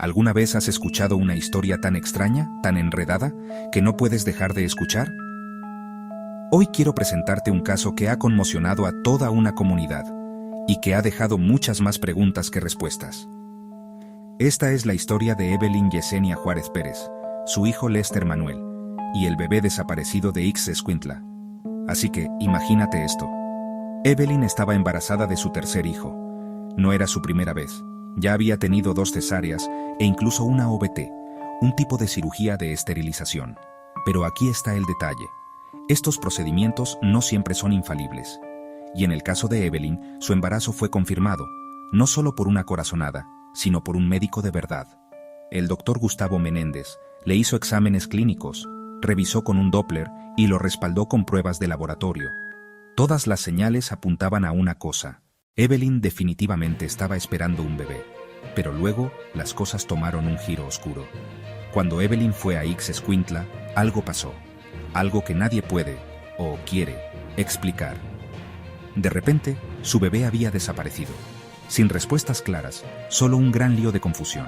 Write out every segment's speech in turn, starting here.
¿Alguna vez has escuchado una historia tan extraña, tan enredada, que no puedes dejar de escuchar? Hoy quiero presentarte un caso que ha conmocionado a toda una comunidad y que ha dejado muchas más preguntas que respuestas. Esta es la historia de Evelyn Yesenia Juárez Pérez, su hijo Lester Manuel y el bebé desaparecido de Ixtescuintla. Así que, imagínate esto. Evelyn estaba embarazada de su tercer hijo. No era su primera vez. Ya había tenido 2 cesáreas e incluso una OBT, un tipo de cirugía de esterilización. Pero aquí está el detalle. Estos procedimientos no siempre son infalibles. Y en el caso de Evelyn, su embarazo fue confirmado, no solo por una corazonada, sino por un médico de verdad. El doctor Gustavo Menéndez le hizo exámenes clínicos, revisó con un Doppler y lo respaldó con pruebas de laboratorio. Todas las señales apuntaban a una cosa. Evelyn definitivamente estaba esperando un bebé, pero luego las cosas tomaron un giro oscuro. Cuando Evelyn fue a Ixtescuintla, algo pasó, algo que nadie puede, o quiere, explicar. De repente, su bebé había desaparecido, sin respuestas claras, solo un gran lío de confusión.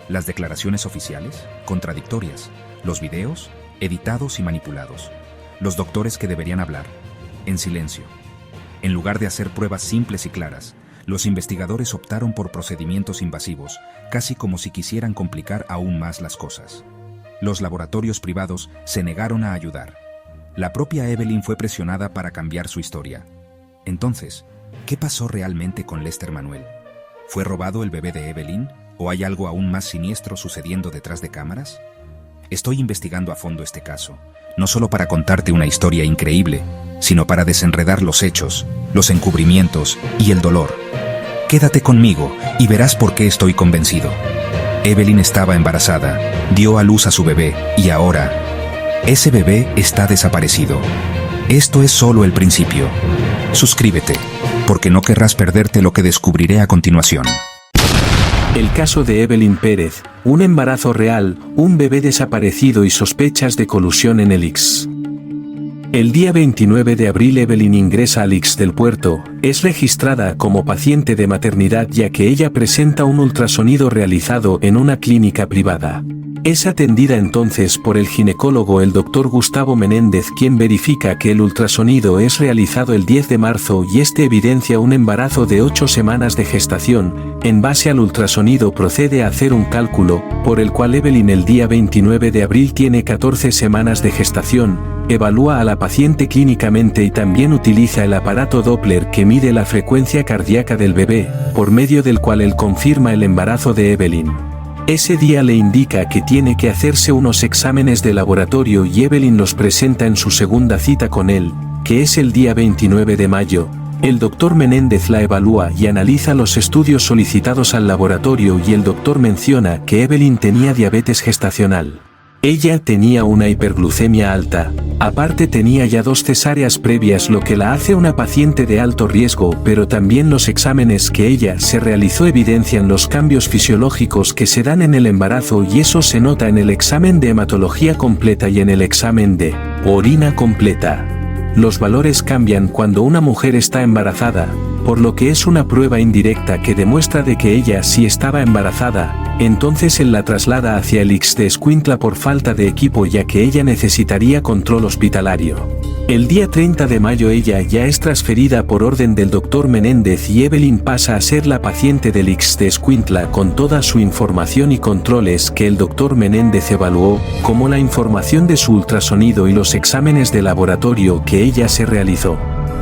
Las declaraciones oficiales, contradictorias, los videos, editados y manipulados, los doctores que deberían hablar, en silencio. En lugar de hacer pruebas simples y claras, los investigadores optaron por procedimientos invasivos, casi como si quisieran complicar aún más las cosas. Los laboratorios privados se negaron a ayudar. La propia Evelyn fue presionada para cambiar su historia. Entonces, ¿qué pasó realmente con Lester Manuel? ¿Fue robado el bebé de Evelyn? ¿O hay algo aún más siniestro sucediendo detrás de cámaras? Estoy investigando a fondo este caso, no solo para contarte una historia increíble, sino para desenredar los hechos, los encubrimientos y el dolor. Quédate conmigo y verás por qué estoy convencido. Evelyn estaba embarazada, dio a luz a su bebé y ahora, ese bebé está desaparecido. Esto es solo el principio. Suscríbete, porque no querrás perderte lo que descubriré a continuación. El caso de Evelyn Pérez, un embarazo real, un bebé desaparecido y sospechas de colusión en el Ix. El día 29 de abril Evelyn ingresa al Ix del Puerto, es registrada como paciente de maternidad ya que ella presenta un ultrasonido realizado en una clínica privada. Es atendida entonces por el ginecólogo el doctor Gustavo Menéndez, quien verifica que el ultrasonido es realizado el 10 de marzo y este evidencia un embarazo de 8 semanas de gestación. En base al ultrasonido procede a hacer un cálculo, por el cual Evelyn el día 29 de abril tiene 14 semanas de gestación, evalúa a la paciente clínicamente y también utiliza el aparato Doppler que mide la frecuencia cardíaca del bebé, por medio del cual él confirma el embarazo de Evelyn. Ese día le indica que tiene que hacerse unos exámenes de laboratorio y Evelyn los presenta en su segunda cita con él, que es el día 29 de mayo. El doctor Menéndez la evalúa y analiza los estudios solicitados al laboratorio y el doctor menciona que Evelyn tenía diabetes gestacional. Ella tenía una hiperglucemia alta, aparte tenía ya 2 cesáreas previas, lo que la hace una paciente de alto riesgo, pero también los exámenes que ella se realizó evidencian los cambios fisiológicos que se dan en el embarazo y eso se nota en el examen de hematología completa y en el examen de orina completa. Los valores cambian cuando una mujer está embarazada, por lo que es una prueba indirecta que demuestra de que ella sí estaba embarazada. Entonces él la traslada hacia el Ixtescuintla por falta de equipo ya que ella necesitaría control hospitalario. El día 30 de mayo ella ya es transferida por orden del doctor Menéndez y Evelyn pasa a ser la paciente del Ixtescuintla con toda su información y controles que el doctor Menéndez evaluó, como la información de su ultrasonido y los exámenes de laboratorio que ella se realizó.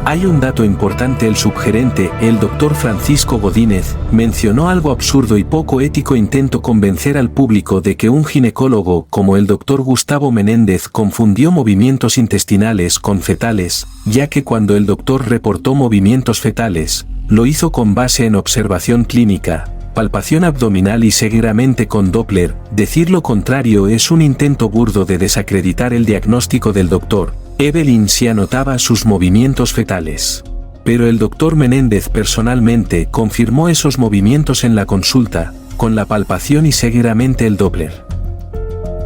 Hay un dato importante: el subgerente, el doctor Francisco Godínez, mencionó algo absurdo y poco ético. Intentó convencer al público de que un ginecólogo como el doctor Gustavo Menéndez confundió movimientos intestinales con fetales, ya que cuando el doctor reportó movimientos fetales, lo hizo con base en observación clínica, palpación abdominal y seguidamente con Doppler. Decir lo contrario es un intento burdo de desacreditar el diagnóstico del doctor. Evelyn sí anotaba sus movimientos fetales. Pero el doctor Menéndez personalmente confirmó esos movimientos en la consulta, con la palpación y seguidamente el Doppler.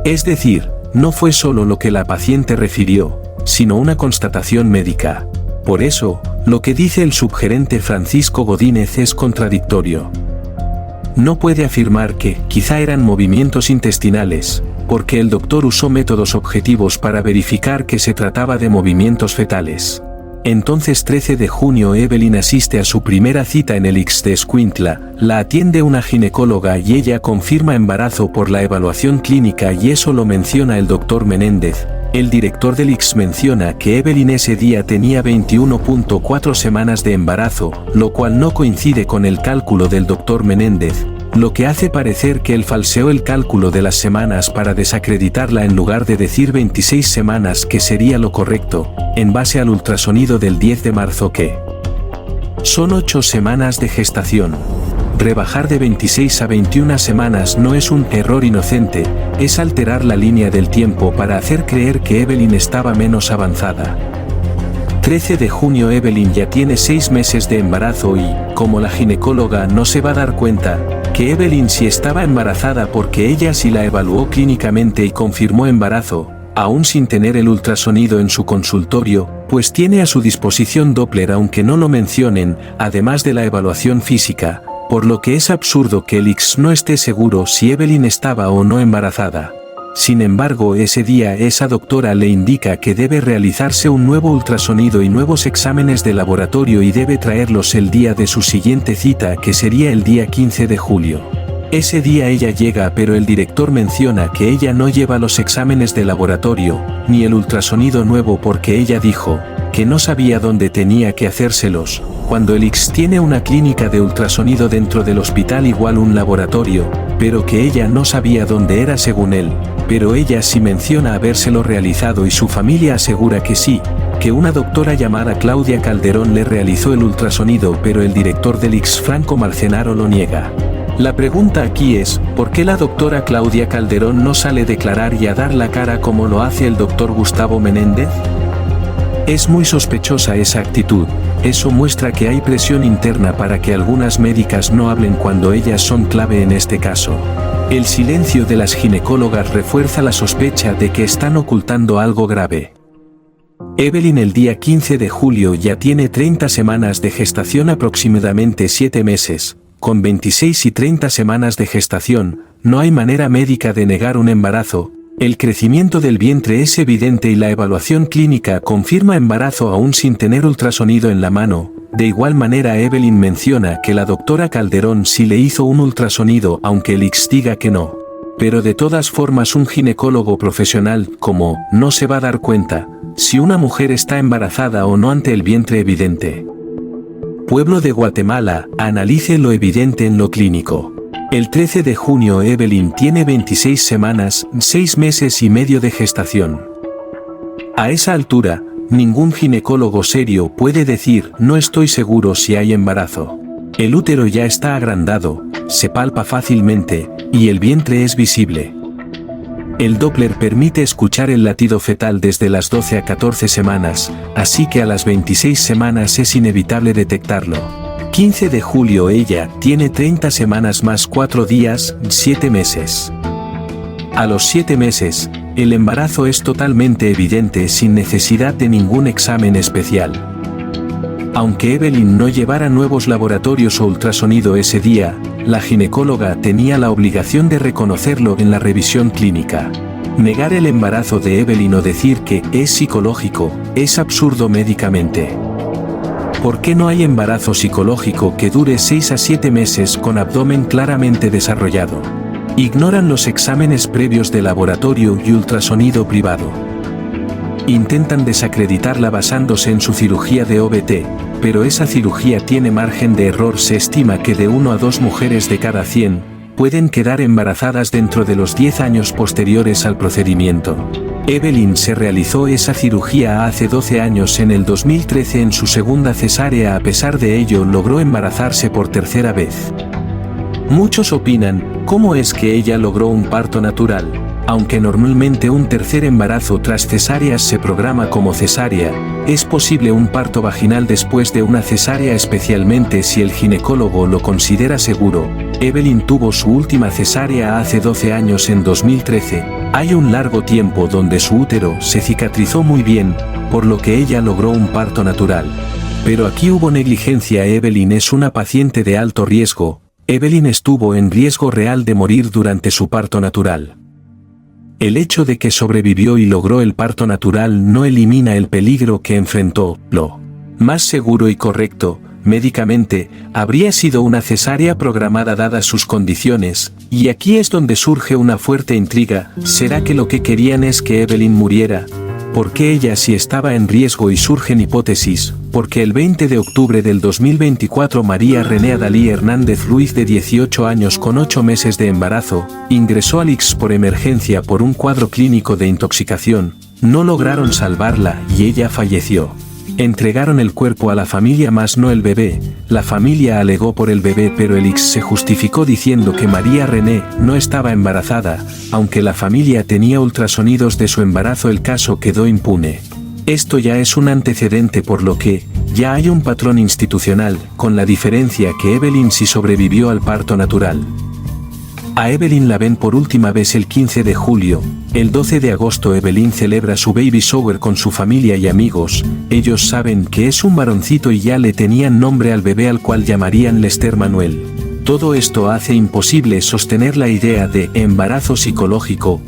Es decir, no fue solo lo que la paciente refirió, sino una constatación médica. Por eso, lo que dice el subgerente Francisco Godínez es contradictorio. No puede afirmar que, quizá eran movimientos intestinales, porque el doctor usó métodos objetivos para verificar que se trataba de movimientos fetales. Entonces 13 de junio Evelyn asiste a su primera cita en el ICS de Escuintla, la atiende una ginecóloga y ella confirma embarazo por la evaluación clínica y eso lo menciona el doctor Menéndez. El director del ICS menciona que Evelyn ese día tenía 21.4 semanas de embarazo, lo cual no coincide con el cálculo del doctor Menéndez, lo que hace parecer que él falseó el cálculo de las semanas para desacreditarla en lugar de decir 26 semanas que sería lo correcto, en base al ultrasonido del 10 de marzo que son 8 semanas de gestación. Rebajar de 26 a 21 semanas no es un error inocente, es alterar la línea del tiempo para hacer creer que Evelyn estaba menos avanzada. 13 de junio Evelyn ya tiene 6 meses de embarazo y, como la ginecóloga no se va a dar cuenta, que Evelyn sí estaba embarazada porque ella sí la evaluó clínicamente y confirmó embarazo, aún sin tener el ultrasonido en su consultorio, pues tiene a su disposición Doppler aunque no lo mencionen, además de la evaluación física, por lo que es absurdo que el ICS no esté seguro si Evelyn estaba o no embarazada. Sin embargo, ese día esa doctora le indica que debe realizarse un nuevo ultrasonido y nuevos exámenes de laboratorio y debe traerlos el día de su siguiente cita, que sería el día 15 de julio. Ese día ella llega, pero el director menciona que ella no lleva los exámenes de laboratorio, ni el ultrasonido nuevo porque ella dijo que no sabía dónde tenía que hacérselos, cuando el ICS tiene una clínica de ultrasonido dentro del hospital igual un laboratorio, pero que ella no sabía dónde era según él, pero ella sí menciona habérselo realizado y su familia asegura que sí, que una doctora llamada Claudia Calderón le realizó el ultrasonido, pero el director del ICS Franco Marcenaro lo niega. La pregunta aquí es, ¿por qué la doctora Claudia Calderón no sale a declarar y a dar la cara como lo hace el doctor Gustavo Menéndez? Es muy sospechosa esa actitud, eso muestra que hay presión interna para que algunas médicas no hablen cuando ellas son clave en este caso. El silencio de las ginecólogas refuerza la sospecha de que están ocultando algo grave. Evelyn el día 15 de julio ya tiene 30 semanas de gestación, aproximadamente 7 meses. Con 26 y 30 semanas de gestación, no hay manera médica de negar un embarazo. El crecimiento del vientre es evidente y la evaluación clínica confirma embarazo aún sin tener ultrasonido en la mano. De igual manera Evelyn menciona que la doctora Calderón sí le hizo un ultrasonido aunque el ICS diga que no. Pero de todas formas un ginecólogo profesional como no se va a dar cuenta si una mujer está embarazada o no ante el vientre evidente. Pueblo de Guatemala, analice lo evidente en lo clínico. El 13 de junio Evelyn tiene 26 semanas, 6 meses y medio de gestación. A esa altura, ningún ginecólogo serio puede decir no estoy seguro si hay embarazo. El útero ya está agrandado, se palpa fácilmente, y el vientre es visible. El Doppler permite escuchar el latido fetal desde las 12 a 14 semanas, así que a las 26 semanas es inevitable detectarlo. 15 de julio ella tiene 30 semanas más 4 días, 7 meses. A los 7 meses, el embarazo es totalmente evidente sin necesidad de ningún examen especial. Aunque Evelyn no llevara nuevos laboratorios o ultrasonido ese día, la ginecóloga tenía la obligación de reconocerlo en la revisión clínica. Negar el embarazo de Evelyn o decir que es psicológico, es absurdo médicamente. ¿Por qué no hay embarazo psicológico que dure 6 a 7 meses con abdomen claramente desarrollado? Ignoran los exámenes previos de laboratorio y ultrasonido privado. Intentan desacreditarla basándose en su cirugía de OBT, pero esa cirugía tiene margen de error. Se estima que de 1 a 2 mujeres de cada 100 pueden quedar embarazadas dentro de los 10 años posteriores al procedimiento. Evelyn se realizó esa cirugía hace 12 años, en el 2013 en su segunda cesárea. A pesar de ello logró embarazarse por tercera vez. Muchos opinan, ¿cómo es que ella logró un parto natural? Aunque normalmente un tercer embarazo tras cesáreas se programa como cesárea, es posible un parto vaginal después de una cesárea, especialmente si el ginecólogo lo considera seguro. Evelyn tuvo su última cesárea hace 12 años, en 2013. Hay un largo tiempo donde su útero se cicatrizó muy bien, por lo que ella logró un parto natural. Pero aquí hubo negligencia. Evelyn es una paciente de alto riesgo. Evelyn estuvo en riesgo real de morir durante su parto natural. El hecho de que sobrevivió y logró el parto natural no elimina el peligro que enfrentó. Lo más seguro y correcto, médicamente, habría sido una cesárea programada dadas sus condiciones, y aquí es donde surge una fuerte intriga. ¿Será que lo que querían es que Evelyn muriera? ¿Por qué ella sí estaba en riesgo? Y surgen hipótesis, porque el 20 de octubre del 2024 María René Adalí Hernández Ruiz, de 18 años con 8 meses de embarazo, ingresó al ICS por emergencia por un cuadro clínico de intoxicación. No lograron salvarla y ella falleció. Entregaron el cuerpo a la familia más no el bebé. La familia alegó por el bebé, pero el ICS se justificó diciendo que María René no estaba embarazada, aunque la familia tenía ultrasonidos de su embarazo. El caso quedó impune. Esto ya es un antecedente, por lo que ya hay un patrón institucional, con la diferencia que Evelyn sí sobrevivió al parto natural. A Evelyn la ven por última vez el 15 de julio, el 12 de agosto Evelyn celebra su baby shower con su familia y amigos. Ellos saben que es un varoncito y ya le tenían nombre al bebé, al cual llamarían Lester Manuel. Todo esto hace imposible sostener la idea de embarazo psicológico.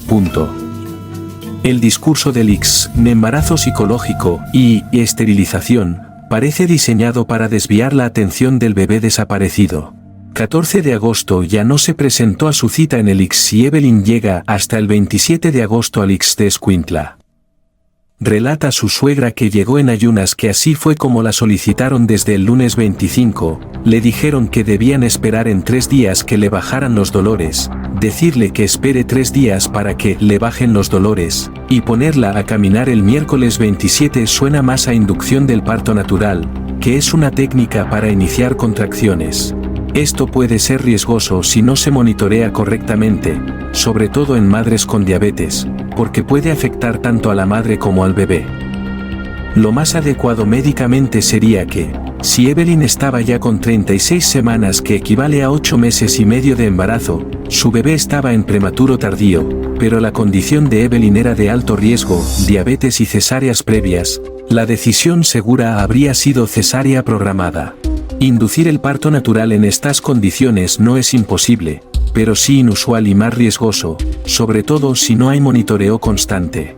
El discurso del ICS, embarazo psicológico y esterilización, parece diseñado para desviar la atención del bebé desaparecido. 14 de agosto ya no se presentó a su cita en el ICS y Evelyn llega hasta el 27 de agosto al ICS de Escuintla. Relata su suegra que llegó en ayunas, que así fue como la solicitaron desde el lunes 25, le dijeron que debían esperar en 3 días que le bajaran los dolores, decirle que espere 3 días para que le bajen los dolores, y ponerla a caminar el miércoles 27. Suena más a inducción del parto natural, que es una técnica para iniciar contracciones. Esto puede ser riesgoso si no se monitorea correctamente, sobre todo en madres con diabetes, porque puede afectar tanto a la madre como al bebé. Lo más adecuado médicamente sería que, si Evelyn estaba ya con 36 semanas, que equivale a 8 meses y medio de embarazo, su bebé estaba en prematuro tardío, pero la condición de Evelyn era de alto riesgo, diabetes y cesáreas previas, la decisión segura habría sido cesárea programada. Inducir el parto natural en estas condiciones no es imposible, pero sí inusual y más riesgoso, sobre todo si no hay monitoreo constante.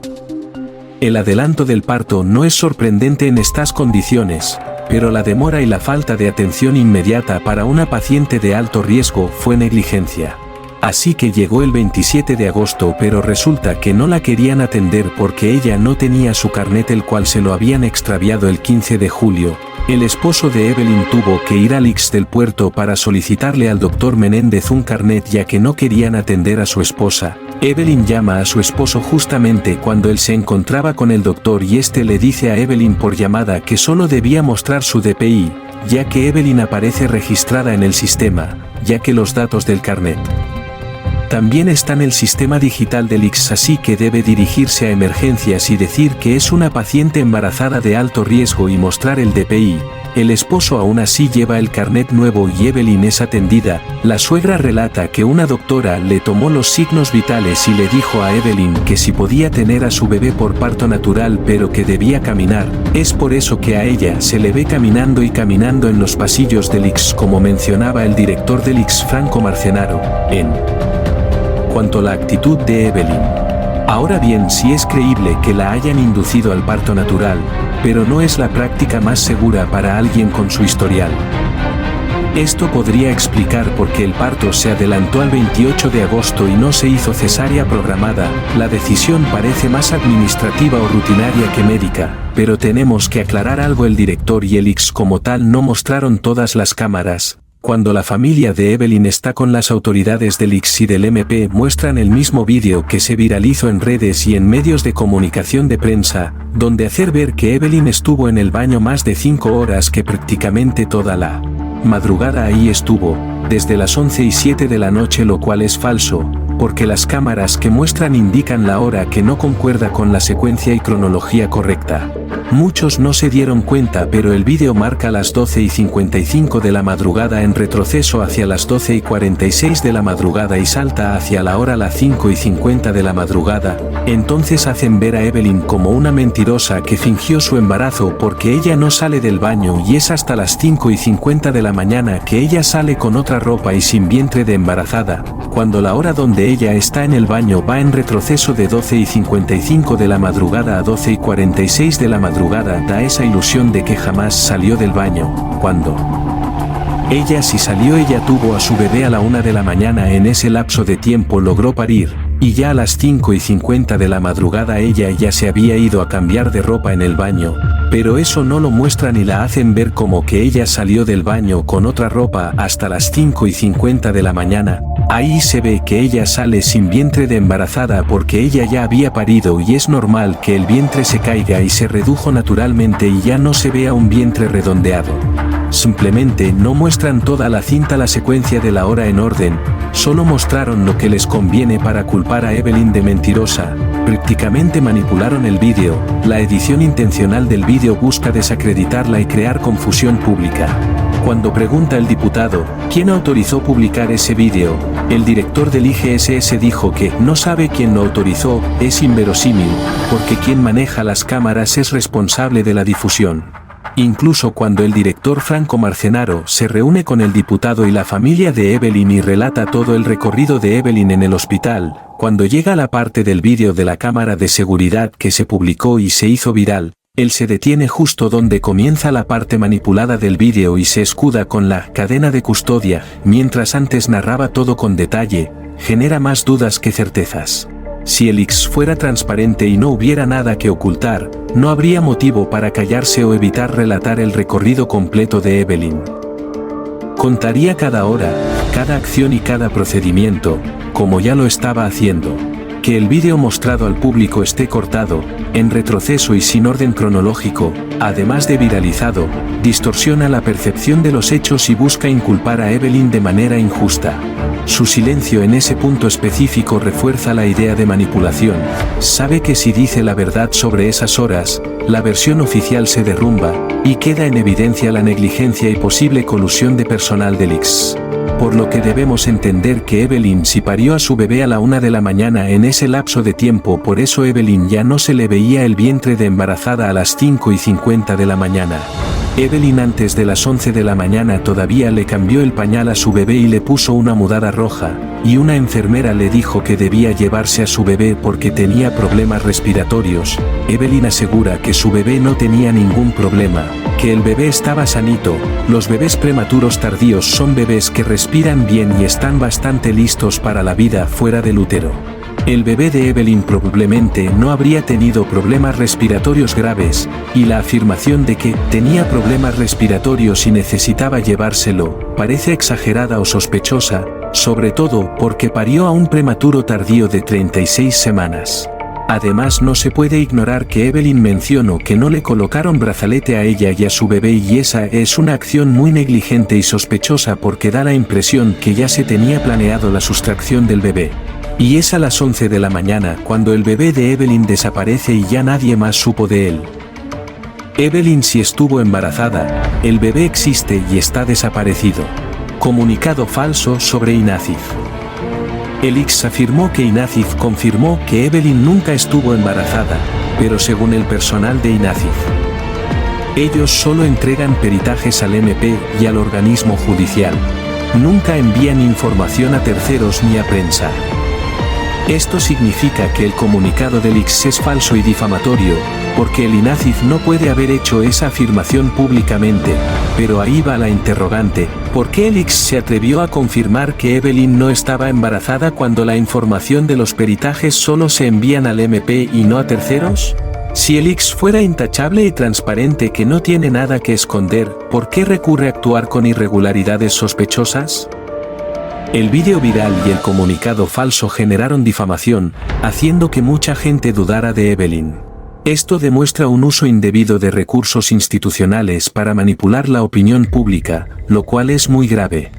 El adelanto del parto no es sorprendente en estas condiciones, pero la demora y la falta de atención inmediata para una paciente de alto riesgo fue negligencia. Así que llegó el 27 de agosto, pero resulta que no la querían atender porque ella no tenía su carnet, el cual se lo habían extraviado el 15 de julio. El esposo de Evelyn tuvo que ir al ICS del puerto para solicitarle al doctor Menéndez un carnet, ya que no querían atender a su esposa. Evelyn llama a su esposo justamente cuando él se encontraba con el doctor y este le dice a Evelyn por llamada que solo debía mostrar su DPI, ya que Evelyn aparece registrada en el sistema, ya que los datos del carnet también está en el sistema digital del ICS, así que debe dirigirse a emergencias y decir que es una paciente embarazada de alto riesgo y mostrar el DPI. El esposo aún así lleva el carnet nuevo y Evelyn es atendida. La suegra relata que una doctora le tomó los signos vitales y le dijo a Evelyn que si podía tener a su bebé por parto natural, pero que debía caminar. Es por eso que a ella se le ve caminando y caminando en los pasillos del ICS, como mencionaba el director del ICS, Franco Marcenaro, en cuanto a la actitud de Evelyn. Ahora bien, sí es creíble que la hayan inducido al parto natural, pero no es la práctica más segura para alguien con su historial. Esto podría explicar por qué el parto se adelantó al 28 de agosto y no se hizo cesárea programada. La decisión parece más administrativa o rutinaria que médica, pero tenemos que aclarar algo: el director y el ICS como tal no mostraron todas las cámaras. Cuando la familia de Evelyn está con las autoridades del ICS y del MP, muestran el mismo vídeo que se viralizó en redes y en medios de comunicación de prensa, donde hacer ver que Evelyn estuvo en el baño más de 5 horas, que prácticamente toda la madrugada ahí estuvo, desde las 11:07 de la noche, lo cual es falso. porque las cámaras que muestran indican la hora que no concuerda con la secuencia y cronología correcta. Muchos no se dieron cuenta, pero el vídeo marca las 12:55 de la madrugada en retroceso hacia las 12:46 de la madrugada y salta hacia la hora las 5:50 de la madrugada. Entonces hacen ver a Evelyn como una mentirosa que fingió su embarazo porque ella no sale del baño y es hasta las 5:50 de la mañana que ella sale con otra ropa y sin vientre de embarazada, cuando la hora donde ella está en el baño va en retroceso de 12:55 de la madrugada a 12:46 de la madrugada. Da esa ilusión de que jamás salió del baño, cuando ella sí salió. Ella tuvo a su bebé a la 1 de la mañana. En ese lapso de tiempo logró parir, y ya a las 5:50 de la madrugada ella ya se había ido a cambiar de ropa en el baño, pero eso no lo muestran y la hacen ver como que ella salió del baño con otra ropa hasta las 5:50 de la mañana. Ahí se ve que ella sale sin vientre de embarazada porque ella ya había parido y es normal que el vientre se caiga y se redujo naturalmente y ya no se vea un vientre redondeado. Simplemente no muestran toda la cinta, la secuencia de la hora en orden, solo mostraron lo que les conviene para culpar a Evelyn de mentirosa. Prácticamente manipularon el vídeo. La edición intencional del vídeo busca desacreditarla y crear confusión pública. Cuando pregunta el diputado, ¿quién autorizó publicar ese vídeo?, el director del IGSS dijo que no sabe quién lo autorizó. Es inverosímil, porque quien maneja las cámaras es responsable de la difusión. Incluso cuando el director Franco Marcenaro se reúne con el diputado y la familia de Evelyn y relata todo el recorrido de Evelyn en el hospital, cuando llega la parte del vídeo de la cámara de seguridad que se publicó y se hizo viral, él se detiene justo donde comienza la parte manipulada del vídeo y se escuda con la cadena de custodia, mientras antes narraba todo con detalle. Genera más dudas que certezas. Si el X fuera transparente y no hubiera nada que ocultar, no habría motivo para callarse o evitar relatar el recorrido completo de Evelyn. Contaría cada hora, cada acción y cada procedimiento, como ya lo estaba haciendo. Que el vídeo mostrado al público esté cortado, en retroceso y sin orden cronológico, además de viralizado, distorsiona la percepción de los hechos y busca inculpar a Evelyn de manera injusta. Su silencio en ese punto específico refuerza la idea de manipulación. Sabe que si dice la verdad sobre esas horas, la versión oficial se derrumba, y queda en evidencia la negligencia y posible colusión de personal del X. Por lo que debemos entender que Evelyn sí parió a su bebé a la 1 de la mañana en ese lapso de tiempo. Por eso Evelyn ya no se le veía el vientre de embarazada a las 5:50 de la mañana. Evelyn antes de las 11 de la mañana todavía le cambió el pañal a su bebé y le puso una mudada roja, y una enfermera le dijo que debía llevarse a su bebé porque tenía problemas respiratorios. Evelyn asegura que su bebé no tenía ningún problema, que el bebé estaba sanito. Los bebés prematuros tardíos son bebés que respiran bien y están bastante listos para la vida fuera del útero. El bebé de Evelyn probablemente no habría tenido problemas respiratorios graves, y la afirmación de que tenía problemas respiratorios y necesitaba llevárselo parece exagerada o sospechosa, sobre todo porque parió a un prematuro tardío de 36 semanas. Además, no se puede ignorar que Evelyn mencionó que no le colocaron brazalete a ella y a su bebé, y esa es una acción muy negligente y sospechosa porque da la impresión que ya se tenía planeado la sustracción del bebé. Y es a las 11 de la mañana cuando el bebé de Evelyn desaparece y ya nadie más supo de él. Evelyn sí estuvo embarazada, el bebé existe y está desaparecido. Comunicado falso sobre INACIF. El X afirmó que INACIF confirmó que Evelyn nunca estuvo embarazada, pero según el personal de INACIF, ellos solo entregan peritajes al MP y al organismo judicial. Nunca envían información a terceros ni a prensa. Esto significa que el comunicado del X es falso y difamatorio, porque el INACIF no puede haber hecho esa afirmación públicamente, pero ahí va la interrogante: ¿por qué el X se atrevió a confirmar que Evelyn no estaba embarazada cuando la información de los peritajes solo se envían al MP y no a terceros? Si el X fuera intachable y transparente, que no tiene nada que esconder, ¿por qué recurre a actuar con irregularidades sospechosas? El vídeo viral y el comunicado falso generaron difamación, haciendo que mucha gente dudara de Evelyn. Esto demuestra un uso indebido de recursos institucionales para manipular la opinión pública, lo cual es muy grave.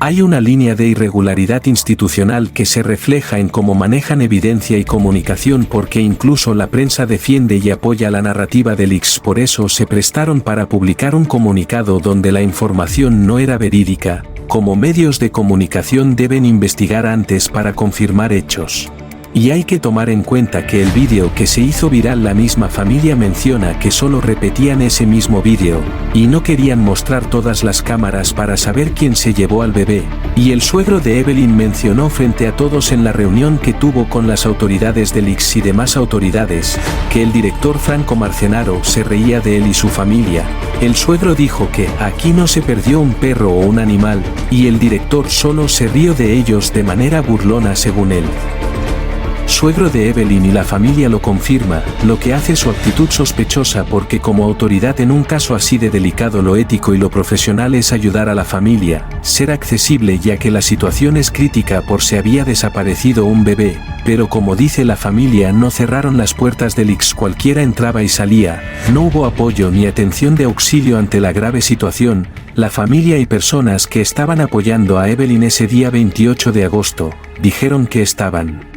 Hay una línea de irregularidad institucional que se refleja en cómo manejan evidencia y comunicación, porque incluso la prensa defiende y apoya la narrativa del X. Por eso se prestaron para publicar un comunicado donde la información no era verídica. Como medios de comunicación deben investigar antes para confirmar hechos. Y hay que tomar en cuenta que el vídeo que se hizo viral, la misma familia menciona que solo repetían ese mismo vídeo, y no querían mostrar todas las cámaras para saber quién se llevó al bebé, y el suegro de Evelyn mencionó frente a todos en la reunión que tuvo con las autoridades del ICS y demás autoridades, que el director Franco Marcenaro se reía de él y su familia. El suegro dijo que aquí no se perdió un perro o un animal, y el director solo se rió de ellos de manera burlona según él. Suegro de Evelyn y la familia lo confirma, lo que hace su actitud sospechosa, porque como autoridad en un caso así de delicado lo ético y lo profesional es ayudar a la familia, ser accesible, ya que la situación es crítica por se había desaparecido un bebé, pero como dice la familia no cerraron las puertas del ICS, cualquiera entraba y salía, no hubo apoyo ni atención de auxilio ante la grave situación. La familia y personas que estaban apoyando a Evelyn ese día 28 de agosto, dijeron que estaban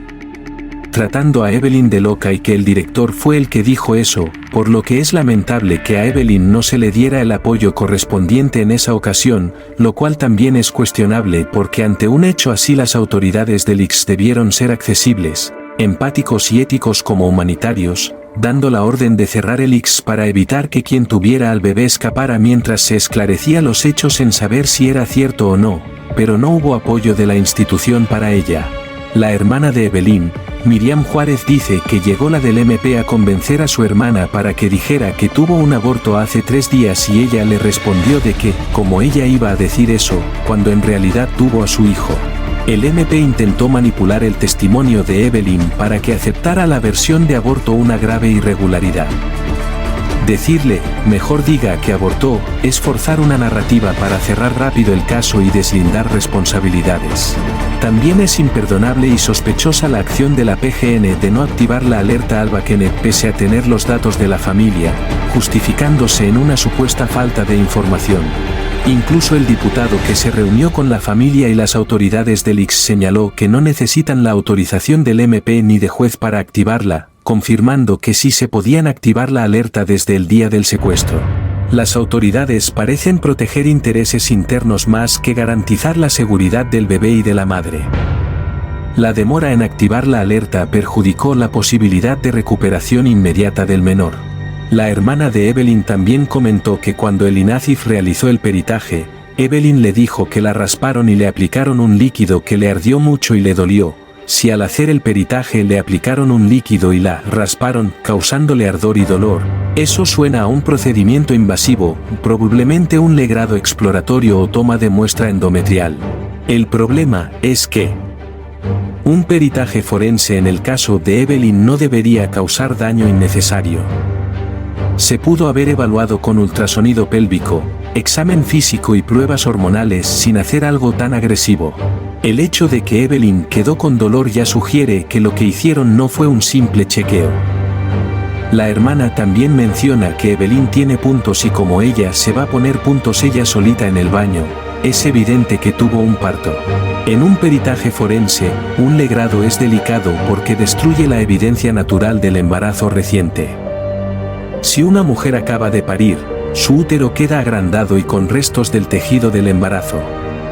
tratando a Evelyn de loca y que el director fue el que dijo eso, por lo que es lamentable que a Evelyn no se le diera el apoyo correspondiente en esa ocasión, lo cual también es cuestionable, porque ante un hecho así las autoridades del ICS debieron ser accesibles, empáticos y éticos como humanitarios, dando la orden de cerrar el ICS para evitar que quien tuviera al bebé escapara mientras se esclarecía los hechos en saber si era cierto o no, pero no hubo apoyo de la institución para ella. La hermana de Evelyn, Miriam Juárez, dice que llegó la del MP a convencer a su hermana para que dijera que tuvo un aborto hace 3 días y ella le respondió de que, como ella iba a decir eso, cuando en realidad tuvo a su hijo. El MP intentó manipular el testimonio de Evelyn para que aceptara la versión de aborto, una grave irregularidad. Decirle, mejor diga que abortó, es forzar una narrativa para cerrar rápido el caso y deslindar responsabilidades. También es imperdonable y sospechosa la acción de la PGN de no activar la alerta Alba Kenneth pese a tener los datos de la familia, justificándose en una supuesta falta de información. Incluso el diputado que se reunió con la familia y las autoridades del ICS señaló que no necesitan la autorización del MP ni de juez para activarla, confirmando que sí se podían activar la alerta desde el día del secuestro. Las autoridades parecen proteger intereses internos más que garantizar la seguridad del bebé y de la madre. La demora en activar la alerta perjudicó la posibilidad de recuperación inmediata del menor. La hermana de Evelyn también comentó que cuando el INACIF realizó el peritaje, Evelyn le dijo que la rasparon y le aplicaron un líquido que le ardió mucho y le dolió. Si al hacer el peritaje le aplicaron un líquido y la rasparon, causándole ardor y dolor, eso suena a un procedimiento invasivo, probablemente un legrado exploratorio o toma de muestra endometrial. El problema es que un peritaje forense en el caso de Evelyn no debería causar daño innecesario. Se pudo haber evaluado con ultrasonido pélvico, examen físico y pruebas hormonales sin hacer algo tan agresivo. El hecho de que Evelyn quedó con dolor ya sugiere que lo que hicieron no fue un simple chequeo. La hermana también menciona que Evelyn tiene puntos y como ella se va a poner puntos ella solita en el baño, es evidente que tuvo un parto. En un peritaje forense, un legrado es delicado porque destruye la evidencia natural del embarazo reciente. Si una mujer acaba de parir, su útero queda agrandado y con restos del tejido del embarazo.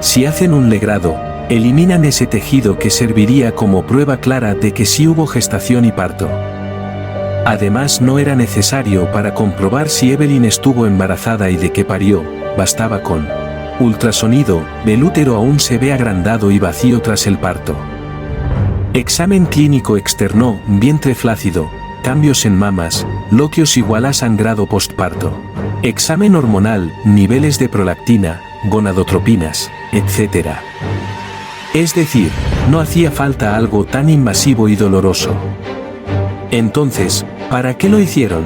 Si hacen un legrado, eliminan ese tejido que serviría como prueba clara de que sí hubo gestación y parto. Además, no era necesario para comprobar si Evelyn estuvo embarazada y de qué parió, bastaba con ultrasonido, el útero aún se ve agrandado y vacío tras el parto. Examen clínico externo, vientre flácido, cambios en mamas, loquios igual a sangrado postparto. Examen hormonal, niveles de prolactina, gonadotropinas, etc. Es decir, no hacía falta algo tan invasivo y doloroso. Entonces, ¿para qué lo hicieron?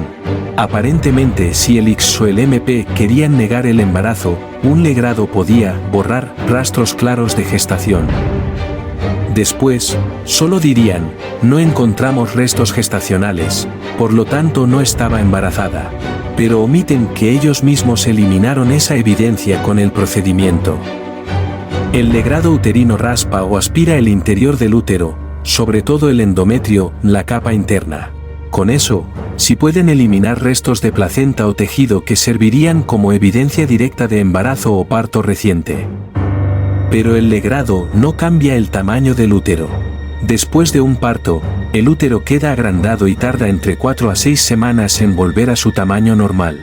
Aparentemente, si el ICS o el MP querían negar el embarazo, un legrado podía borrar rastros claros de gestación. Después, solo dirían, no encontramos restos gestacionales, por lo tanto no estaba embarazada. Pero omiten que ellos mismos eliminaron esa evidencia con el procedimiento. El legrado uterino raspa o aspira el interior del útero, sobre todo el endometrio, la capa interna. Con eso, si pueden eliminar restos de placenta o tejido que servirían como evidencia directa de embarazo o parto reciente. Pero el legrado no cambia el tamaño del útero. Después de un parto, el útero queda agrandado y tarda entre 4 a 6 semanas en volver a su tamaño normal.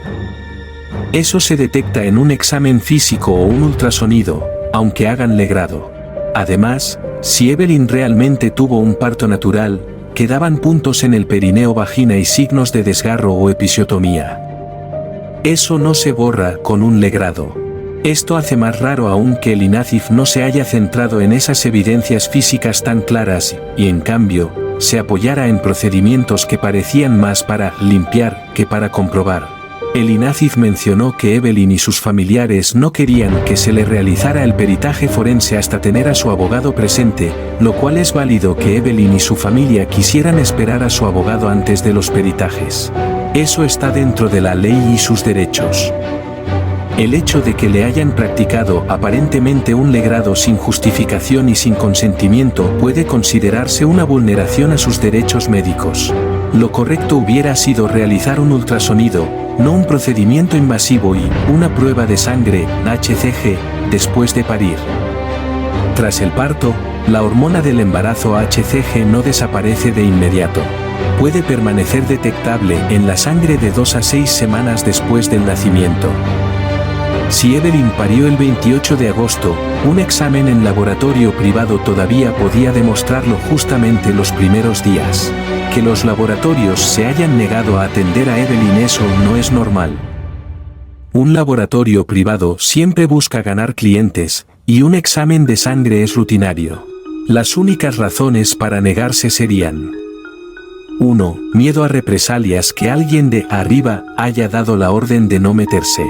Eso se detecta en un examen físico o un ultrasonido, aunque hagan legrado. Además, si Evelyn realmente tuvo un parto natural, quedaban puntos en el perineo, vagina y signos de desgarro o episiotomía. Eso no se borra con un legrado. Esto hace más raro aún que el INACIF no se haya centrado en esas evidencias físicas tan claras y, en cambio, se apoyara en procedimientos que parecían más para limpiar que para comprobar. El INACIF mencionó que Evelyn y sus familiares no querían que se le realizara el peritaje forense hasta tener a su abogado presente, lo cual es válido que Evelyn y su familia quisieran esperar a su abogado antes de los peritajes. Eso está dentro de la ley y sus derechos. El hecho de que le hayan practicado aparentemente un legrado sin justificación y sin consentimiento puede considerarse una vulneración a sus derechos médicos. Lo correcto hubiera sido realizar un ultrasonido, no un procedimiento invasivo y una prueba de sangre, HCG, después de parir. Tras el parto, la hormona del embarazo HCG no desaparece de inmediato. Puede permanecer detectable en la sangre de 2 a 6 semanas después del nacimiento. Si Evelyn parió el 28 de agosto, un examen en laboratorio privado todavía podía demostrarlo justamente los primeros días. Que los laboratorios se hayan negado a atender a Evelyn, eso no es normal. Un laboratorio privado siempre busca ganar clientes, y un examen de sangre es rutinario. Las únicas razones para negarse serían: 1. Miedo a represalias, que alguien de arriba haya dado la orden de no meterse.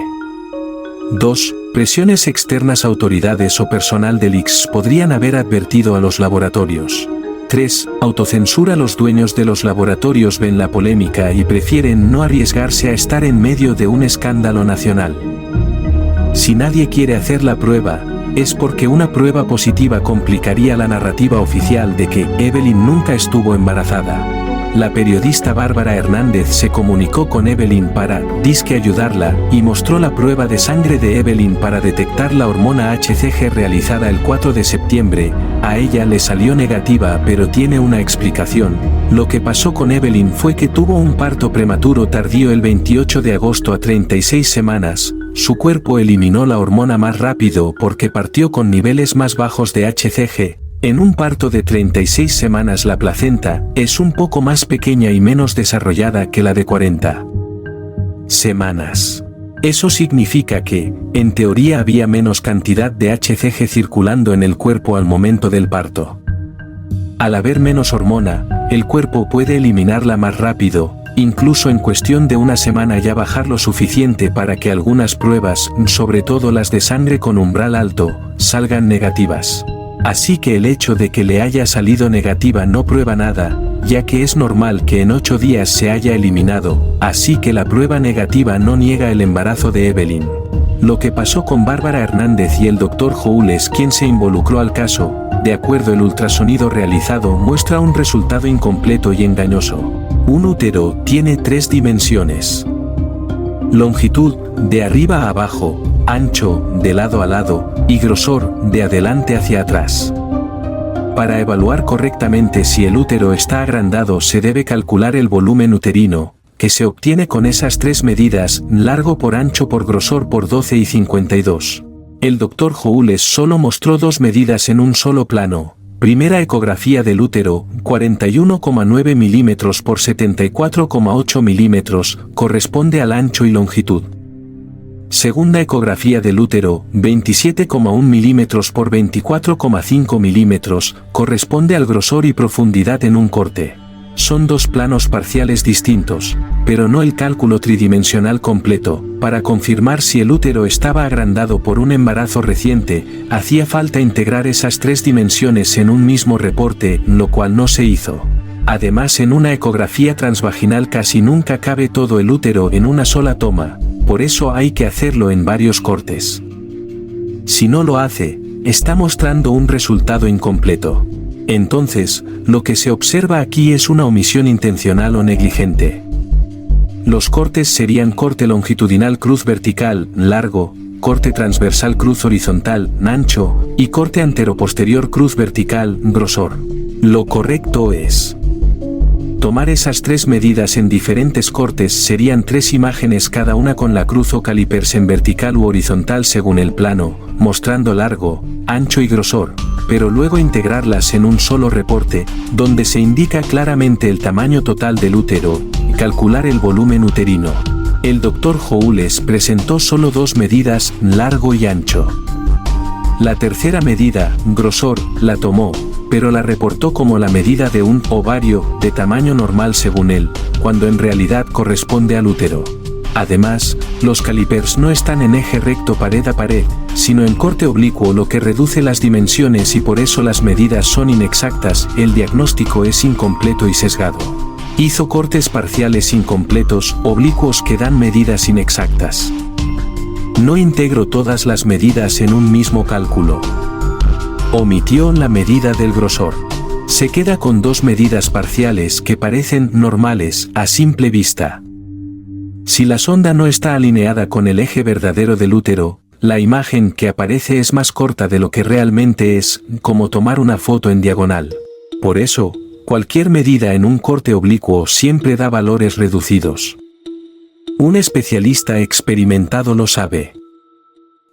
2. Presiones externas, autoridades o personal del ICS podrían haber advertido a los laboratorios. 3. Autocensura. Los dueños de los laboratorios ven la polémica y prefieren no arriesgarse a estar en medio de un escándalo nacional. Si nadie quiere hacer la prueba, es porque una prueba positiva complicaría la narrativa oficial de que Evelyn nunca estuvo embarazada. La periodista Bárbara Hernández se comunicó con Evelyn para disque ayudarla y mostró la prueba de sangre de Evelyn para detectar la hormona HCG realizada el 4 de septiembre. A ella le salió negativa, pero tiene una explicación. Lo que pasó con Evelyn fue que tuvo un parto prematuro tardío el 28 de agosto a 36 semanas. Su cuerpo eliminó la hormona más rápido porque partió con niveles más bajos de HCG. En un parto de 36 semanas la placenta es un poco más pequeña y menos desarrollada que la de 40 semanas. Eso significa que, en teoría, había menos cantidad de HCG circulando en el cuerpo al momento del parto. Al haber menos hormona, el cuerpo puede eliminarla más rápido, incluso en cuestión de una semana ya bajar lo suficiente para que algunas pruebas, sobre todo las de sangre con umbral alto, salgan negativas. Así que el hecho de que le haya salido negativa no prueba nada, ya que es normal que en 8 días se haya eliminado, así que la prueba negativa no niega el embarazo de Evelyn. Lo que pasó con Bárbara Hernández y el Dr. Joules, quien se involucró al caso, de acuerdo el ultrasonido realizado muestra un resultado incompleto y engañoso. Un útero tiene 3 dimensiones: longitud, de arriba a abajo, ancho, de lado a lado, y grosor, de adelante hacia atrás. Para evaluar correctamente si el útero está agrandado se debe calcular el volumen uterino, que se obtiene con esas 3 medidas, largo por ancho por grosor por 12 y 52. El Dr. Joules solo mostró 2 medidas en un solo plano. Primera ecografía del útero, 41,9 milímetros por 74,8 milímetros, corresponde al ancho y longitud. Segunda ecografía del útero, 27,1 milímetros por 24,5 milímetros, corresponde al grosor y profundidad en un corte. Son 2 planos parciales distintos, pero no el cálculo tridimensional completo. Para confirmar si el útero estaba agrandado por un embarazo reciente, hacía falta integrar esas 3 dimensiones en un mismo reporte, lo cual no se hizo. Además, en una ecografía transvaginal casi nunca cabe todo el útero en una sola toma, por eso hay que hacerlo en varios cortes. Si no lo hace, está mostrando un resultado incompleto. Entonces, lo que se observa aquí es una omisión intencional o negligente. Los cortes serían corte longitudinal cruz vertical, largo, corte transversal cruz horizontal, ancho, y corte anteroposterior cruz vertical, grosor. Lo correcto es tomar esas tres medidas en diferentes cortes. Serían tres imágenes cada una con la cruz o calipers en vertical u horizontal según el plano, mostrando largo, ancho y grosor, pero luego integrarlas en un solo reporte, donde se indica claramente el tamaño total del útero, y calcular el volumen uterino. El Dr. Howles presentó solo dos medidas, largo y ancho. La tercera medida, grosor, la tomó, pero la reportó como la medida de un ovario de tamaño normal según él, cuando en realidad corresponde al útero. Además, los calipers no están en eje recto pared a pared, sino en corte oblicuo, lo que reduce las dimensiones y por eso las medidas son inexactas. El diagnóstico es incompleto y sesgado. Hizo cortes parciales incompletos, oblicuos que dan medidas inexactas. No integró todas las medidas en un mismo cálculo. Omitió la medida del grosor. Se queda con dos medidas parciales que parecen normales a simple vista. Si la sonda no está alineada con el eje verdadero del útero, la imagen que aparece es más corta de lo que realmente es, como tomar una foto en diagonal. Por eso, cualquier medida en un corte oblicuo siempre da valores reducidos. Un especialista experimentado lo sabe.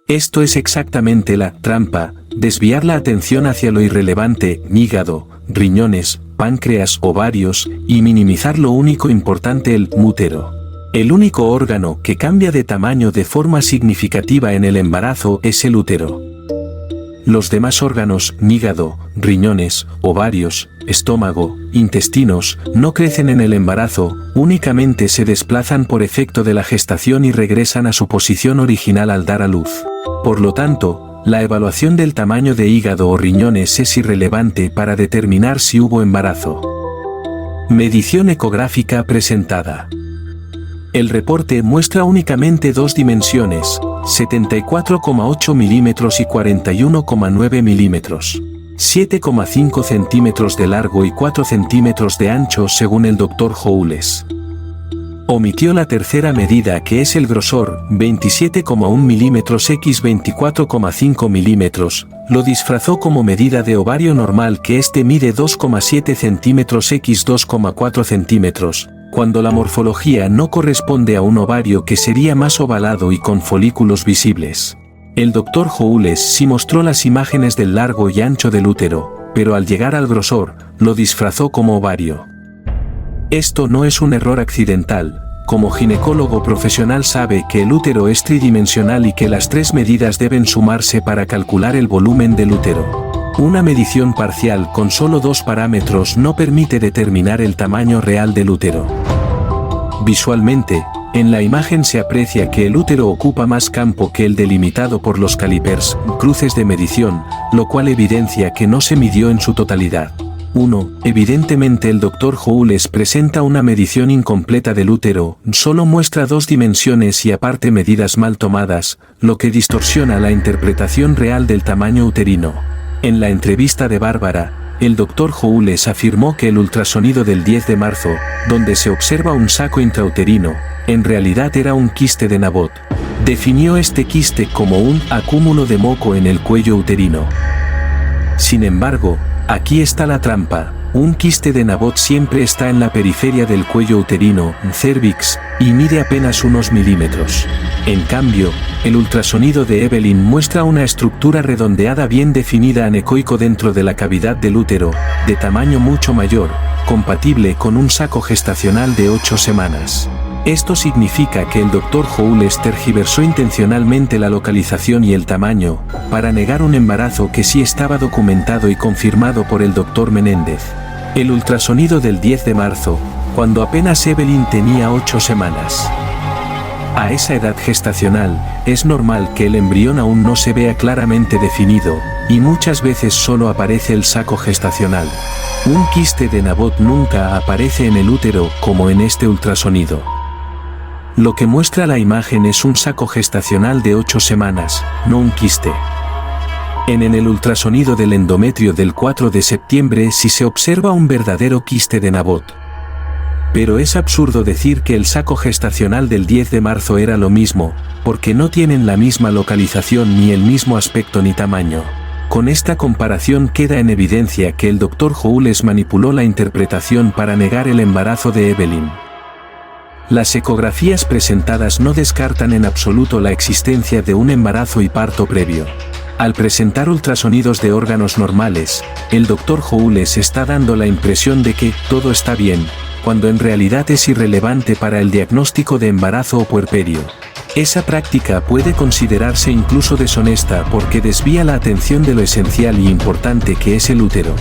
Esto es exactamente la trampa: desviar la atención hacia lo irrelevante, hígado, riñones, páncreas, ovarios, y minimizar lo único importante, el útero. El único órgano que cambia de tamaño de forma significativa en el embarazo es el útero. Los demás órganos, hígado, riñones, ovarios, estómago, intestinos, no crecen en el embarazo, únicamente se desplazan por efecto de la gestación y regresan a su posición original al dar a luz. Por lo tanto, la evaluación del tamaño de hígado o riñones es irrelevante para determinar si hubo embarazo. Medición ecográfica presentada. El reporte muestra únicamente dos dimensiones, 74,8 milímetros y 41,9 milímetros. 7,5 centímetros de largo y 4 centímetros de ancho según el Dr. Howles. Omitió la tercera medida, que es el grosor, 27,1 milímetros x 24,5 milímetros, lo disfrazó como medida de ovario normal, que este mide 2,7 centímetros x 2,4 centímetros, cuando la morfología no corresponde a un ovario que sería más ovalado y con folículos visibles. El Dr. Howles sí mostró las imágenes del largo y ancho del útero, pero al llegar al grosor, lo disfrazó como ovario. Esto no es un error accidental. Como ginecólogo profesional sabe que el útero es tridimensional y que las tres medidas deben sumarse para calcular el volumen del útero. Una medición parcial con solo dos parámetros no permite determinar el tamaño real del útero. Visualmente, en la imagen se aprecia que el útero ocupa más campo que el delimitado por los calipers, cruces de medición, lo cual evidencia que no se midió en su totalidad. 1. Evidentemente el Dr. Howles presenta una medición incompleta del útero, solo muestra dos dimensiones y aparte medidas mal tomadas, lo que distorsiona la interpretación real del tamaño uterino. En la entrevista de Bárbara, el Dr. Howles afirmó que el ultrasonido del 10 de marzo, donde se observa un saco intrauterino, en realidad era un quiste de Nabot. Definió este quiste como un acúmulo de moco en el cuello uterino. Sin embargo, aquí está la trampa: un quiste de Nabot siempre está en la periferia del cuello uterino, cervix, y mide apenas unos milímetros. En cambio, el ultrasonido de Evelyn muestra una estructura redondeada bien definida anecoico dentro de la cavidad del útero, de tamaño mucho mayor, compatible con un saco gestacional de 8 semanas. Esto significa que el Dr. Howles tergiversó intencionalmente la localización y el tamaño, para negar un embarazo que sí estaba documentado y confirmado por el Dr. Menéndez. El ultrasonido del 10 de marzo, cuando apenas Evelyn tenía 8 semanas. A esa edad gestacional, es normal que el embrión aún no se vea claramente definido, y muchas veces solo aparece el saco gestacional. Un quiste de Nabot nunca aparece en el útero como en este ultrasonido. Lo que muestra la imagen es un saco gestacional de 8 semanas, no un quiste. En el ultrasonido del endometrio del 4 de septiembre sí se observa un verdadero quiste de Nabot. Pero es absurdo decir que el saco gestacional del 10 de marzo era lo mismo, porque no tienen la misma localización ni el mismo aspecto ni tamaño. Con esta comparación queda en evidencia que el Dr. Howells manipuló la interpretación para negar el embarazo de Evelyn. Las ecografías presentadas no descartan en absoluto la existencia de un embarazo y parto previo. Al presentar ultrasonidos de órganos normales, el Dr. Howells está dando la impresión de que todo está bien, cuando en realidad es irrelevante para el diagnóstico de embarazo o puerperio. Esa práctica puede considerarse incluso deshonesta porque desvía la atención de lo esencial y importante que es el útero.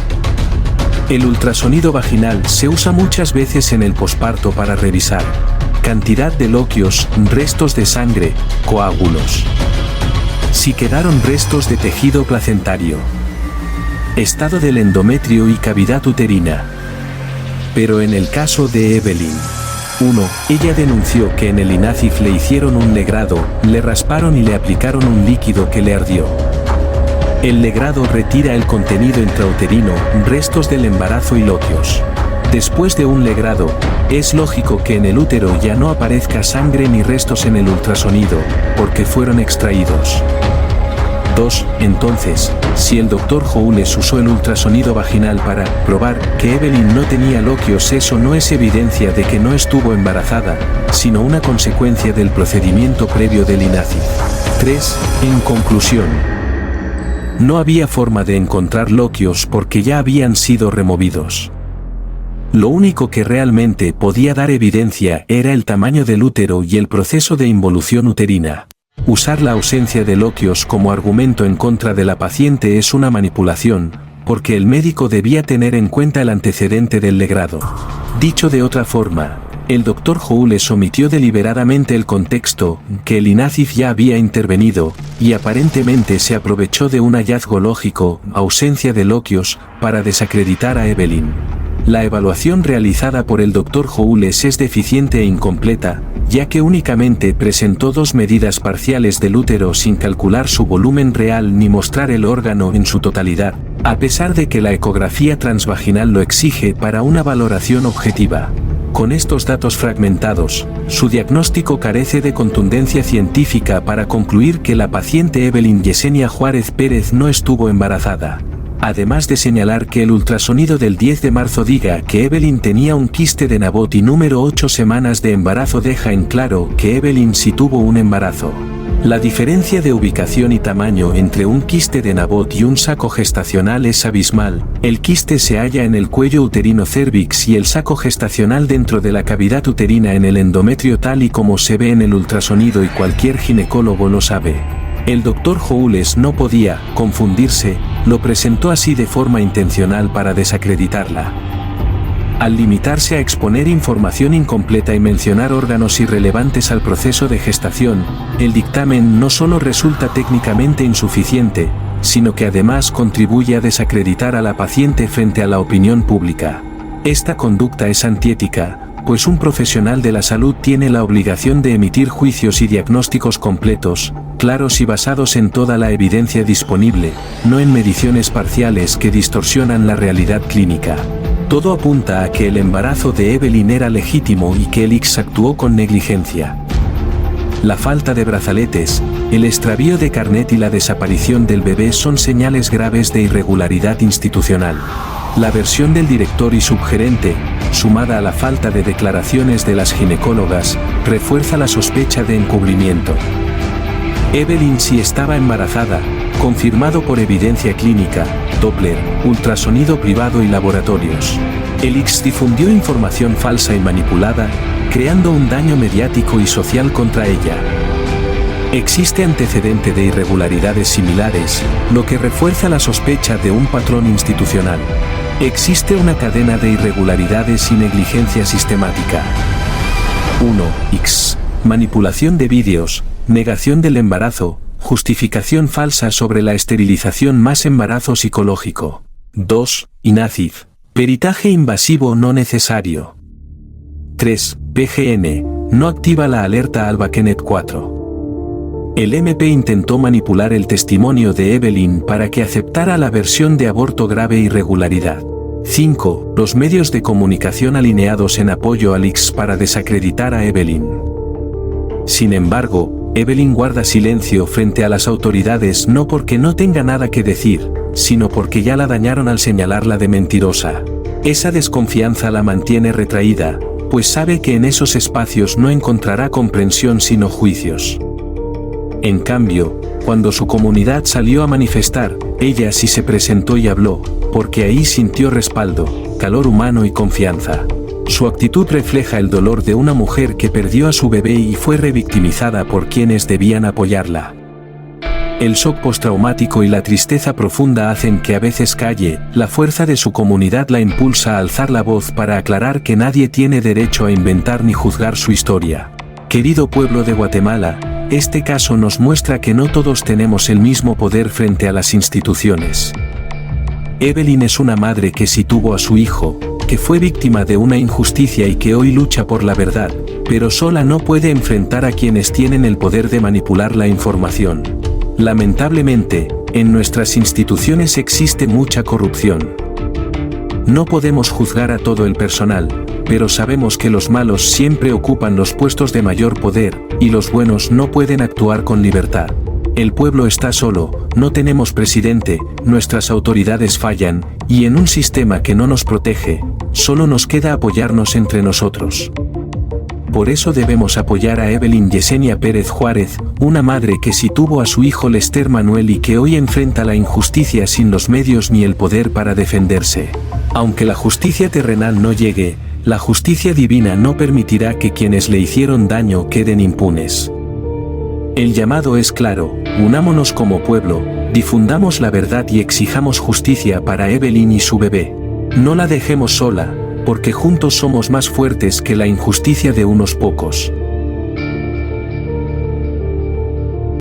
El ultrasonido vaginal se usa muchas veces en el posparto para revisar cantidad de loquios, restos de sangre, coágulos. Si quedaron restos de tejido placentario. Estado del endometrio y cavidad uterina. Pero en el caso de Evelyn, 1. Ella denunció que en el INACIF le hicieron un legrado, le rasparon y le aplicaron un líquido que le ardió. El legrado retira el contenido intrauterino, restos del embarazo y loquios. Después de un legrado, es lógico que en el útero ya no aparezca sangre ni restos en el ultrasonido, porque fueron extraídos. 2. Entonces, si el Dr. Howells usó el ultrasonido vaginal para probar que Evelyn no tenía loquios, eso no es evidencia de que no estuvo embarazada, sino una consecuencia del procedimiento previo del INACIF. 3. En conclusión, no había forma de encontrar loquios porque ya habían sido removidos. Lo único que realmente podía dar evidencia era el tamaño del útero y el proceso de involución uterina. Usar la ausencia de loquios como argumento en contra de la paciente es una manipulación, porque el médico debía tener en cuenta el antecedente del legrado. Dicho de otra forma, el Dr. Howells omitió deliberadamente el contexto, que el INACIF ya había intervenido, y aparentemente se aprovechó de un hallazgo lógico, ausencia de loquios, para desacreditar a Evelyn. La evaluación realizada por el Dr. Howells es deficiente e incompleta, ya que únicamente presentó 2 medidas parciales del útero sin calcular su volumen real ni mostrar el órgano en su totalidad, a pesar de que la ecografía transvaginal lo exige para una valoración objetiva. Con estos datos fragmentados, su diagnóstico carece de contundencia científica para concluir que la paciente Evelyn Yesenia Juárez Pérez no estuvo embarazada. Además de señalar que el ultrasonido del 10 de marzo diga que Evelyn tenía un quiste de Nabot y número 8 semanas de embarazo deja en claro que Evelyn sí tuvo un embarazo. La diferencia de ubicación y tamaño entre un quiste de Nabot y un saco gestacional es abismal. El quiste se halla en el cuello uterino cervix y el saco gestacional dentro de la cavidad uterina en el endometrio, tal y como se ve en el ultrasonido, y cualquier ginecólogo lo sabe. El Dr. Howells no podía confundirse, lo presentó así de forma intencional para desacreditarla. Al limitarse a exponer información incompleta y mencionar órganos irrelevantes al proceso de gestación, el dictamen no solo resulta técnicamente insuficiente, sino que además contribuye a desacreditar a la paciente frente a la opinión pública. Esta conducta es antiética, pues un profesional de la salud tiene la obligación de emitir juicios y diagnósticos completos, claros y basados en toda la evidencia disponible, no en mediciones parciales que distorsionan la realidad clínica. Todo apunta a que el embarazo de Evelyn era legítimo y que el ICS actuó con negligencia. La falta de brazaletes, el extravío de carnet y la desaparición del bebé son señales graves de irregularidad institucional. La versión del director y subgerente, sumada a la falta de declaraciones de las ginecólogas, refuerza la sospecha de encubrimiento. Evelyn sí estaba embarazada, confirmado por evidencia clínica, Doppler, ultrasonido privado y laboratorios. El ICS difundió información falsa y manipulada, creando un daño mediático y social contra ella. Existe antecedente de irregularidades similares, lo que refuerza la sospecha de un patrón institucional. Existe una cadena de irregularidades y negligencia sistemática. 1. ICS. Manipulación de vídeos, negación del embarazo, justificación falsa sobre la esterilización más embarazo psicológico. 2. INACIF. Peritaje invasivo no necesario. 3. PGN. No activa la alerta ALBA Kenneth 4. El MP intentó manipular el testimonio de Evelyn para que aceptara la versión de aborto grave e irregularidad. 5. Los medios de comunicación alineados en apoyo al ICS para desacreditar a Evelyn. Sin embargo, Evelyn guarda silencio frente a las autoridades no porque no tenga nada que decir, sino porque ya la dañaron al señalarla de mentirosa. Esa desconfianza la mantiene retraída, pues sabe que en esos espacios no encontrará comprensión sino juicios. En cambio, cuando su comunidad salió a manifestar, ella sí se presentó y habló, porque ahí sintió respaldo, calor humano y confianza. Su actitud refleja el dolor de una mujer que perdió a su bebé y fue revictimizada por quienes debían apoyarla. El shock postraumático y la tristeza profunda hacen que a veces calle, la fuerza de su comunidad la impulsa a alzar la voz para aclarar que nadie tiene derecho a inventar ni juzgar su historia. Querido pueblo de Guatemala, este caso nos muestra que no todos tenemos el mismo poder frente a las instituciones. Evelyn es una madre que sí tuvo a su hijo, que fue víctima de una injusticia y que hoy lucha por la verdad, pero sola no puede enfrentar a quienes tienen el poder de manipular la información. Lamentablemente, en nuestras instituciones existe mucha corrupción. No podemos juzgar a todo el personal, pero sabemos que los malos siempre ocupan los puestos de mayor poder, y los buenos no pueden actuar con libertad. El pueblo está solo, no tenemos presidente, nuestras autoridades fallan, y en un sistema que no nos protege, solo nos queda apoyarnos entre nosotros. Por eso debemos apoyar a Evelyn Yesenia Pérez Juárez, una madre que sí tuvo a su hijo Lester Manuel y que hoy enfrenta la injusticia sin los medios ni el poder para defenderse. Aunque la justicia terrenal no llegue, la justicia divina no permitirá que quienes le hicieron daño queden impunes. El llamado es claro, unámonos como pueblo, difundamos la verdad y exijamos justicia para Evelyn y su bebé. No la dejemos sola, porque juntos somos más fuertes que la injusticia de unos pocos.